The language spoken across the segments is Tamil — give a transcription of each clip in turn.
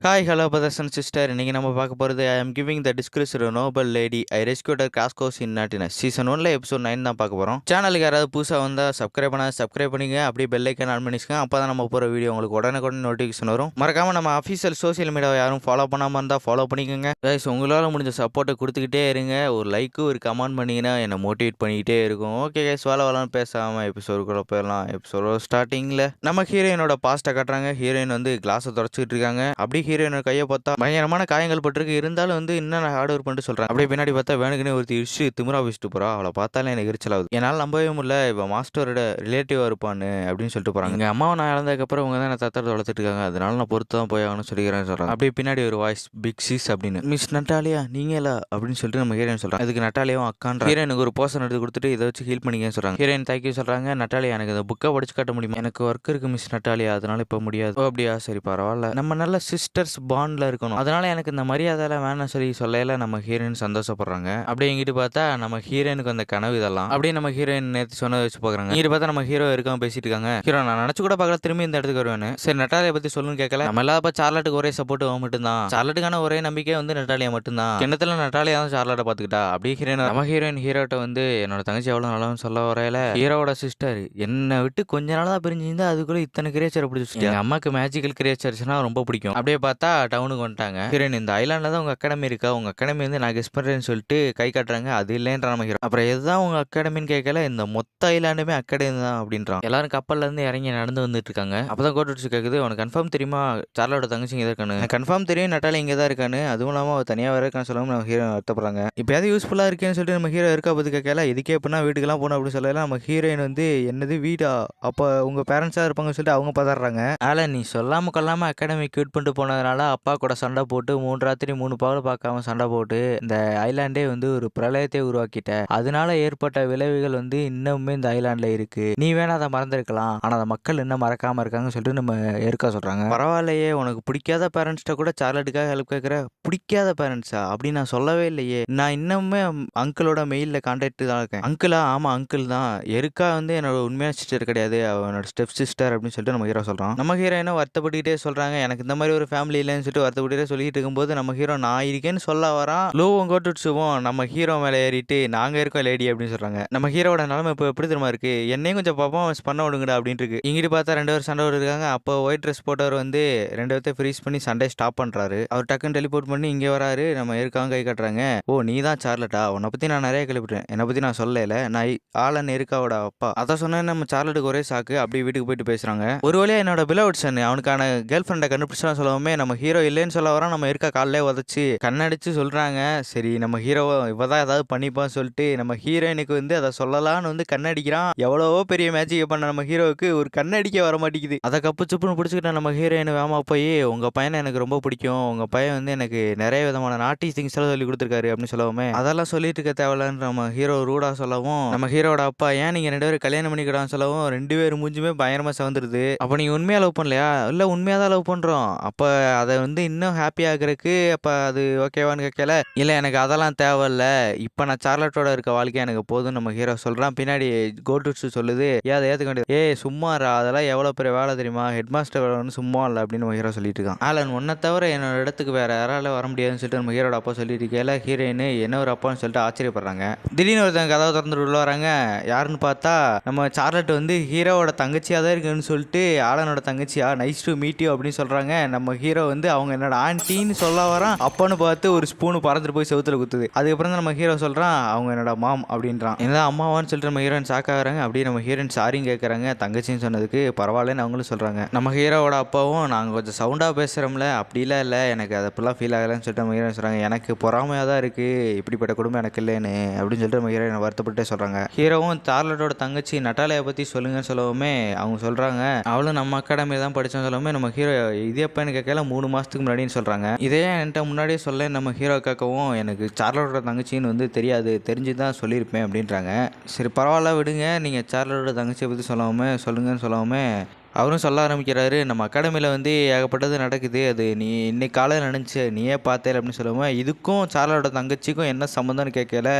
Hi hello brothers and sister. இன்னைக்கு நம்ம பார்க்க போகிறது I am giving the description noble lady I rescued காஸ்கோஸ் இன் நாட்டினஸ் சீசன் 1 எபிசோட் 9 தான் பார்க்க போகிறோம். சேனலுக்கு யாராவது புதுசாக வந்தால் சப்ஸ்கிரைப் பண்ணிங்க, அப்படியே பெல் ஐக்கான் ஆன் பண்ணிச்சுங்க. அப்போ தான் நம்ம போகிற வீடியோ உங்களுக்கு உடனே நோட்டிஃபிகேஷன் வரும். மறக்காமல் நம்ம அஃபீஷியல் சோஷியல் மீடியாவை யாரும் ஃபாலோ பண்ணாமல் இருந்தால் ஃபாலோ பண்ணிக்கோங்க. கைஸ், உங்களால் முடிஞ்ச சப்போர்ட்டை கொடுத்துக்கிட்டே இருங்க. ஒரு லைக்கு ஒரு கமெண்ட் பண்ணிங்கன்னா என்னை மோட்டிவேட் பண்ணிக்கிட்டே இருக்கும். ஓகே கைஸ், வரலான்னு பேசாமல் எபிசோடுக்குள்ளே போயிடலாம். எபிசோட ஸ்டார்டிங்கில் நம்ம ஹீரோயினோட பாஸ்ட்டை காட்டுறாங்க. ஹீரோயின் வந்து கிளாஸை தொடச்சிட்டு இருக்காங்க. அப்படி ஹீரோயினோட கையை பார்த்தா பயங்கரமான காயங்கள் பட்டிருக்கு. இருந்தாலும் வந்து இன்னும் ஹார்ட் ஒர்க் பண்ணிட்டு சொல்றேன். அப்படியே பின்னாடி பார்த்தா வேணுக்குன்னு ஒருத்தி இடிச்சு திமிரா வச்சுட்டு போறா. அவளை பார்த்தாலே எனக்கு எரிச்சல் ஆகுது. என்னால் நம்பவே முடியல இவ மாஸ்டரோட ரிலேட்டிவா இருப்பான்னு அப்படின்னு சொல்லிட்டு போறாங்க. எங்க அம்மாவை நான் இழந்ததுக்கப்புறம் அவங்க தான் தத்தத்தை வளர்த்துட்டு இருக்காங்க. அதனால நான் பொறுத்து தான் போய் ஆகணும்னு சொல்லிக்கிறேன்னு சொல்றாங்க. அப்படியே பின்னாடி ஒரு வாய்ஸ் பிக் சீஸ் அப்படின்னு, மிஸ் நட்டாலியா நீங்களா அப்படின்னு சொல்லிட்டு நம்ம ஹீரோயின் சொல்றாங்க. அதுக்கு நட்டாலியாவும் அக்கான்ற ஹீரோயினுக்கு ஒரு போர்ஷன் எடுத்து கொடுத்துட்டு இதை வச்சு ஹீல் பண்ணிக்கன்னு சொல்றாங்க. ஹீரோயின் தேங்க்யூ சொல்றாங்க. நட்டாலியா எனக்கு இந்த புக்கை படிச்சு காட்ட முடியுமா? எனக்கு ஒர்க் இருக்கு மிஸ் நட்டாலியா, அதனால இப்ப முடியாது. ஓ அப்படியா, சரி பரவாயில்ல. நம்ம நல்ல சிஸ்டர்ஸ் பாண்ட்ல இருக்கணும், அதனால எனக்கு இந்த மரியாதை வேணாம் சொல்லி சொல்லையில நம்ம ஹீரோயின் சந்தோஷப்படுறாங்க. அப்படியே இங்கிட்டு பார்த்தா நம்ம ஹீரோயினுக்கு அந்த கனவு இதெல்லாம் அப்படியே நம்ம ஹீரோயின் நேற்று சொன்னதை வச்சு பாக்குறாங்க. இங்கிட்டு பார்த்தா நம்ம ஹீரோ இருக்காம பேசிட்டு இருக்காங்க. ஹீரோ நான் நினைச்சு கூட பார்க்கல திரும்பி இந்த இடத்துக்கு வருவேன்னு. சரி நட்டாலியை பத்தி சொல்லுன்னு கேட்கல. நம்ம எல்லாப்ப சார்லட்டுக்கு ஒரே சப்போர்ட் மட்டும்தான். சார்லட்டுக்கான ஒரே நம்பிக்கை வந்து நட்டாலியா மட்டும்தான். கிணத்துல நட்டாலியா தான் சார்லட்டை பாத்துக்கிட்டா. அப்படியே ஹீரோயின் நம்ம ஹீரோயின் ஹீரோட்ட வந்து என்னோட தங்கச்சி எவ்வளவு நல்லவன்னு சொல்ல வரையில ஹீரோட சிஸ்டர் என்னை விட்டு கொஞ்ச நாள் தான் பிரிஞ்சிருந்தா அதுக்குள்ள இத்தனை கிரியேச்சர் பிடிச்சி எங்க அம்மாக்கு மேஜிக்கல் கிரியேச்சர்ஸ்னா ரொம்ப பிடிக்கும். அப்படியே பார்த்தா டவுனுக்கு வந்துட்டாங்க. ஹீரோயின் இந்த ஐலாண்ட்ல தான் உங்க அகாடமி இருக்கா, உங்க அகாடமி வந்து நான் கெஸ் பண்றேன்னு சொல்லிட்டு கை காட்டுறாங்க. அது இல்லைன்ற நம்ம ஹீரோ. அப்புறம் எதுதான் உங்க அகாடமின்னு கேட்கல. இந்த மொத்த ஐலாண்டுமே அகாடமி தான் அப்படின்றான். எல்லாரும் கப்பல்ல இருந்து இறங்கி நடந்து வந்துட்டு இருக்காங்க. அப்பதான் கோட்டு கேக்குது, உனக்கு கன்ஃபார்ம் தெரியுமா சார்லோட தங்கச்சி இங்க இருக்கானு? கன்ஃபார்ம் தெரியும் நட்டாலி இங்க தான் இருக்கானு, அதுவும் இல்லாம அவ தனியா வேற இருக்கான்னு சொல்லாம நம்ம ஹீரோ வருத்தப்படுறாங்க. இப்பயாவது யூஸ்ஃபுல்லா இருக்கேன்னு சொல்லிட்டு நம்ம ஹீரோ இருக்கா பத்தி கேட்கல. இதுக்கே எப்படின்னா வீட்டுக்கெல்லாம் போகணும் அப்படின்னு சொல்லலாம். நம்ம ஹீரோயின் வந்து என்னது வீடா, அப்ப உங்க பேரண்ட்ஸா இருப்பாங்கன்னு சொல்லிட்டு அவங்க பதறாங்க. ஆல நீ சொல்லாம கொள்ளாம அகாடமி கியூட் பண்ணிட்டு போனதுனால அப்பா கூட சண்டை போட்டு 3 ராத்திரி 3 பகல் பார்க்காம சண்டை போட்டு இந்த ஐலாண்டே வந்து ஒரு பிரளயத்தை உருவாக்கிட்ட. அதனால ஏற்பட்ட விளைவுகள் வந்து இன்னுமே இந்த ஐலாண்ட்ல இருக்கு. நீ வேணா அதை மறந்துருக்கலாம், ஆனா அந்த மக்கள் இன்னும் மறக்காம இருக்காங்கன்னு சொல்லிட்டு நம்ம ஏற்கா சொல்றாங்க. பரவாயில்லையே, உனக்கு பிடிக்காத பேரண்ட்ஸ்ட கூட சார்லட்டுக்காக ஹெல்ப் கேட்கற. பிடிக்காத பேரண்ட்ஸா அப்படி நான் சொல்லவே இல்லையே. நான் இன்னுமே அங்கிளோட மெயில்ல கான்டாக்ட் தான் இருக்கேன். அங்கிளா? ஆமா அங்கிள் தான். எருக்கா வந்து என்னோட உண்மையான சிஸ்டர் கிடையாது, அவனோட ஸ்டெப் சிஸ்டர் அப்படின்னு சொல்லிட்டு நம்ம ஹீரோ சொல்றான். நம்ம ஹீரோயினை வருத்தப்பட்டுக்கிட்டே சொல்றாங்க, எனக்கு இந்த மாதிரி ஒரு ஃபேமிலி இல்லைன்னு சொல்லிட்டு வருத்தப்பட்டுட்டே சொல்லிட்டு இருக்கும்போது நம்ம ஹீரோ நான் இருக்கேன்னு சொல்ல வரான். லூவும் கோட்டுட்ஸுவும் நம்ம ஹீரோ மேல ஏறிட்டு நாங்க இருக்கோம் லேடி அப்படின்னு சொல்றாங்க. நம்ம ஹீரோட நிலைமை இப்போ எப்படி தெரியுமா இருக்கு, என்னையும் கொஞ்சம் பர்ஃபார்மன்ஸ் பண்ண விடுங்கடா அப்படின்னு இருக்கு. இங்கிட்டு பார்த்தா 2 பேரும் சண்டை இருக்காங்க. அப்போ ஒயிட் ட்ரெஸ் போட்டவர் வந்து 2 பேர்த்தையும் ஃப்ரீஸ் பண்ணி சண்டே ஸ்டாப் பண்றாரு. அவர் டக்குன்னு டெலிபோர்ட் பண்ணி இங்கே வராரு. நம்ம இருக்காங்க கை காட்டுறாங்க. ஓ நீ தான் சார்லட்டா, உன்னை பத்தி நான் நிறைய கேள்விப்பட்டேன், என்னை பத்தி நான் சொல்லல, நான் ஆலன் இருக்காவோட அப்பா. அதை சொன்ன நம்ம சார்லட்டுக்கு ஒரே சாக்கு. அப்படி வீட்டுக்கு போயிட்டு பேசுறாங்க. ஒரு வழியா என்னோட பிலவுட் சன் அவனுக்கான கேர்ள் ஃப்ரெண்டை கண்டுபிடிச்சா சொல்லவுமே நம்ம ஹீரோ இல்லைன்னு சொல்ல வரான். நம்ம இருக்க காலிலே உதச்சு கண்ணடிச்சு சொல்றாங்க. சரி நம்ம ஹீரோவை இவதான் ஏதாவது பண்ணிப்பான்னு சொல்லிட்டு நம்ம ஹீரோயினுக்கு வந்து அதை சொல்லலான்னு வந்து கண்ணடிக்கிறான். எவ்வளவோ பெரிய மேஜிக் பண்ண நம்ம ஹீரோவுக்கு ஒரு கண்ணடிக்க வர மாட்டேங்குது. அதை கப்பு சுப்புன்னு பிடிச்சிக்கிட்ட நம்ம ஹீரோயின் வேமா போய் உங்க பையனை எனக்கு ரொம்ப பிடிக்கும், உங்க பையன் வந்து எனக்கு நிறைய விதமான நாட்டி திங்ஸ் எல்லாம் சொல்லி கொடுத்துருக்காரு அப்படின்னு சொல்லவுமே அதெல்லாம் சொல்லிட்டு இருக்க தேவையில்லன்னு நம்ம ஹீரோ ரூடா சொல்லவும் நம்ம ஹீரோட அப்பா ஏன் நீங்க 2 பேரும் கல்யாணம் பண்ணிக்கிடான்னு சொல்லவும் 2 பேரும் மூஞ்சுமே பயங்கரமா சவந்துருது. அப்ப நீங்க உண்மையா லவ் பண்ணலையா? இல்ல உண்மையா தான் லவ் பண்றோம். அப்ப அதை வந்து இன்னும் ஹாப்பி ஆகுறதுக்கு அப்ப அது ஓகேவான்னு கேட்கல. இல்ல எனக்கு அதெல்லாம் தேவையில்ல, இப்ப நான் சார்லட்டோட இருக்க வாழ்க்கை எனக்கு போதும் நம்ம ஹீரோ சொல்றான். பின்னாடி கோட்டுட்ஸ் சொல்லுது அதை ஏத்துக்க வேண்டியது. ஏய் சும்மாரா, அதெல்லாம் எவ்வளவு பெரிய வேலை தெரியுமா, ஹெட் மாஸ்டர் வேலை ஒன்று சும்மா இல்லை அப்படின்னு நம்ம ஹீரோ சொல்லிட்டு இருக்கான். ஆலன் உன்னை தவிர என்னோட இடத்துக்கு வேற யாரால வர முடியாதுன்னு சொல்லிட்டு நம்ம ஹீரோட அப்பா சொல்லிட்டு இருக்கல. ஹீரோயின் என்ன ஒரு அப்பான்னு சொல்லிட்டு ஆச்சரியப்படுறாங்க. திடீர்னு ஒருத்தங்க கதவை திறந்துட்டு உள்ள வராங்க. யாருன்னு பார்த்தா நம்ம சார்லட் வந்து ஹீரோவோட தங்கச்சியா தான் இருக்குன்னு சொல்லிட்டு ஆலனோட தங்கச்சியா நைஸ் டு மீட் யூ அப்படின்னு சொல்றாங்க. நம்ம ஹீரோ வந்து அவங்க என்னோட ஆன்டின்னு சொல்ல வரான். அப்பன்னு பார்த்து ஒரு ஸ்பூனு பறந்துட்டு போய் செவுத்துல குத்துது. அதுக்கப்புறம் தான் நம்ம ஹீரோ சொல்றான் அவங்க என்னோட மாம் அப்படின்றான். என்ன அம்மாவான்னு சொல்லிட்டு நம்ம ஹீரோயின் சாக்காகிறாங்க. அப்படியே நம்ம ஹீரோயின் சாரின்னு கேட்கறாங்க தங்கச்சின்னு சொன்னதுக்கு. பரவாயில்லன்னு அவங்களும் சொல்றாங்க. நம்ம ஹீரோவோட அப்பாவும் நாங்கள் கொஞ்சம் சவுண்டா பேசுறோம்ல அப்படிலாம் இல்லை, எனக்கு அதை அப்படிலாம் ஃபீல் ஆகலன்னு சொல்லிட்டு நம்ம ஹீரோயின் சொல்றாங்க. எனக்கு பொறாமையாக தான் இருக்கு, இப்படிப்பட்ட குடும்பம் எனக்கு இல்லைன்னு அப்படின்னு சொல்லிட்டு நம்ம ஹீரோயின் வருத்தப்பட்டே சொல்றாங்க. ஹீரோவும் சார்லட்டோட தங்கச்சி நட்டாலியை பத்தி சொல்லுங்கன்னு சொல்லவுமே அவங்க சொல்றாங்க அவளும் நம்ம அகாடமியில் தான் படிச்சோன்னு சொல்லவுமே நம்ம ஹீரோ இதே அப்பன்னு கேட்கல 3 மாசத்துக்கு முன்னாடின்னு சொல்றாங்க. இதே என்கிட்ட முன்னாடியே சொல்ல நம்ம ஹீரோ கேட்கவும் எனக்கு சார்லட்டோட தங்கச்சின்னு வந்து தெரியாது, தெரிஞ்சு தான் சொல்லியிருப்பேன் அப்படின்றாங்க. சரி பரவாயில்ல விடுங்க, நீங்கள் சார்லட்டோட தங்கச்சியை பற்றி சொல்லுங்கன்னு சொல்லவுமே அவரும் சொல்ல ஆரம்பிக்கிறாரு. நம்ம அகாடமியில் வந்து ஏகப்பட்டது நடக்குது, அது நீ இன்னைக்கு காலையில் நினச்சி நீயே பார்த்தே அப்படின்னு சொல்லுவேன். இதுக்கும் சார்லோட தங்கச்சிக்கும் என்ன சம்மந்தம்னு கேட்கல.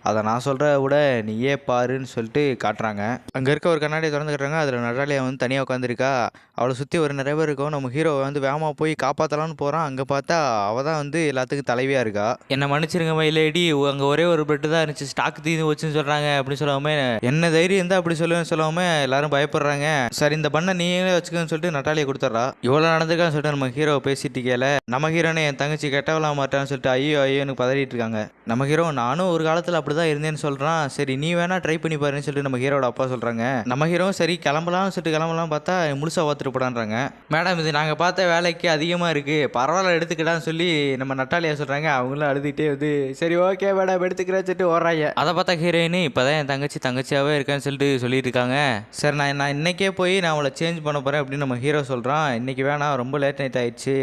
அதை நான் சொல்கிறத விட நீயே பாருன்னு சொல்லிட்டு காட்டுறாங்க. அங்கே இருக்க ஒரு கண்ணாடியை திறந்து காட்டுறாங்க. அதில் நட்டாலியா வந்து தனியாக உட்காந்துருக்கா. அவளை சுற்றி ஒரு நிறைய பேர் இருக்கும். நம்ம ஹீரோவை வந்து வேகமாக போய் காப்பாற்றலான்னு போகிறான். அங்கே பார்த்தா அவள் தான் வந்து எல்லாத்துக்கும் தலைவியாக இருக்கா. என்னை மன்னிச்சிருங்க மயிலேடி, அங்கே ஒரே ஒரு பெட்டு தான் இருந்துச்சு, ஸ்டாக் தீர்ந்து வச்சுன்னு சொல்கிறாங்க அப்படின்னு சொல்லாம என்ன தைரியம் இருந்தால் அப்படி சொல்லுவேன்னு சொல்லாம எல்லாரும் பயப்படுறாங்க. சரி இந்த பண்ணை நீங்களே வச்சுக்கன்னு சொல்லிட்டு நட்டாலியை கொடுத்துட்றா. இவ்வளோ நடந்திருக்கான்னு சொல்லிட்டு நம்ம ஹீரோவை பேசிட்டு கேள நம்ம ஹீரோனே என் தங்கச்சி கெட்டவளா மாட்டான்னு சொல்லிட்டு ஐயோ ஐயோன்னு பதறிட்டு இருக்காங்க. நம்ம ஹீரோ நானும் ஒரு காலத்தில் அப்படி தான் இருந்தேன்னு சொல்கிறான். சரி நீ வேணா ட்ரை பண்ணி பாருன்னு சொல்லிட்டு நம்ம ஹீரோட அப்பா சொல்கிறாங்க. நம்ம ஹீரோ சரி கிளம்பலாம்னு சொல்லிட்டு கிளம்பலாம் பார்த்தா முழுசாக பார்த்துட்டு போடான்றாங்க. மேடம் இது நாங்கள் பார்த்த வேலைக்கு அதிகமாக இருக்குது, பரவாயில்ல எடுத்துக்கிட்டான்னு சொல்லி நம்ம நட்டாலியா சொல்கிறாங்க. அவங்களும் அழுதுகிட்டே வந்து சரி ஓகே மேடம் எடுத்துக்கிறேன்னு சொல்லிட்டு ஓடுறாங்க. அதை பார்த்தா ஹீரோயினு இப்போ தான் என் தங்கச்சியாகவே இருக்கேன்னு சொல்லிட்டு இருக்காங்க. சரி நான் இன்னைக்கே போய் நான் அவளை சேஞ்ச் பண்ண போகிறேன் அப்படின்னு நம்ம ஹீரோ சொல்கிறான். இன்றைக்கி வேணாம் ரொம்ப லேட் நைட் ஆயிடுச்சு,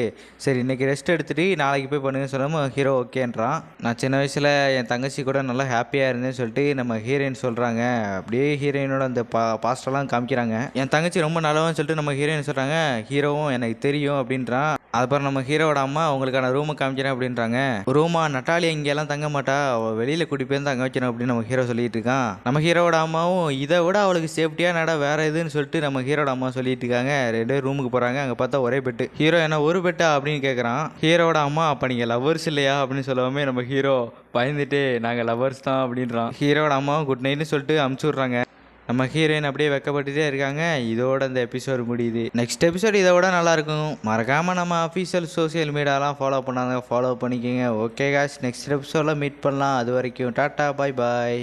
சரி இன்றைக்கி ரெஸ்ட் எடுத்துகிட்டு நாளைக்கு போய் பண்ணுங்க சொல்லாமல் ஹீரோ ஓகேன்றான். நான் சின்ன வயசில் என் தங்கச்சி கூட நல்லா ஹாப்பியாக இருந்தேன்னு சொல்லிட்டு நம்ம ஹீரோயின் சொல்கிறாங்க. அப்படியே ஹீரோயினோட அந்த பாஸ்டெல்லாம் காமிக்கிறாங்க. என் தங்கச்சி ரொம்ப நல்லவன்னு சொல்லிட்டு நம்ம ஹீரோயின் சொல்கிறாங்க. ஹீரோவும் எனக்கு தெரியும் அப்படின்றான். அதுக்கப்புறம் நம்ம ஹீரோட அம்மா அவங்களுக்கான ரூமை காமிக்கிறேன் அப்படின்றாங்க. ரூமா நட்டாலியா இங்கெல்லாம் தங்க மாட்டா, அவள் வெளியில் கூட்டி போய் தங்க வைக்கணும் அப்படின்னு நம்ம ஹீரோ சொல்லிட்டு இருக்கான். நம்ம ஹீரோட அம்மாவும் இதை விட அவளுக்கு சேஃப்டியாக நட வேற எதுன்னு சொல்லிட்டு நம்ம ஹீரோட அம்மா சொல்லிட்டு இருக்காங்க. 2 பேர் ரூமுக்கு போகிறாங்க. அங்கே பார்த்தா ஒரே பெட்டு. ஹீரோ என்ன ஒரு பெட்டா அப்படின்னு கேட்குறான். ஹீரோட அம்மா அப்போ நீங்கள் லவ்வர்ஸ் இல்லையா அப்படின்னு சொல்லாமே நம்ம ஹீரோ பயந்துட்டு நாங்கள் லவ்வர்ஸ் தான் அப்படின்றான். ஹீரோட அம்மாவும் குட் நைட்னு சொல்லிட்டு அமுச்சு விட்றாங்க. நம்ம ஹீரோயின் அப்படியே வெக்கப்பட்டுட்டே இருக்காங்க. இதோட இந்த எபிசோடு முடியுது. நெக்ஸ்ட் எபிசோடு இதை விட நல்லாயிருக்கும். மறக்காமல் நம்ம அஃபீஷியல் சோசியல் மீடியாலாம் ஃபாலோ பண்ணாங்க, ஃபாலோ பண்ணிக்கோங்க. ஓகே காய்ஸ், நெக்ஸ்ட் எபிசோடில் மீட் பண்ணலாம். அது வரைக்கும் டாட்டா பாய் பாய்.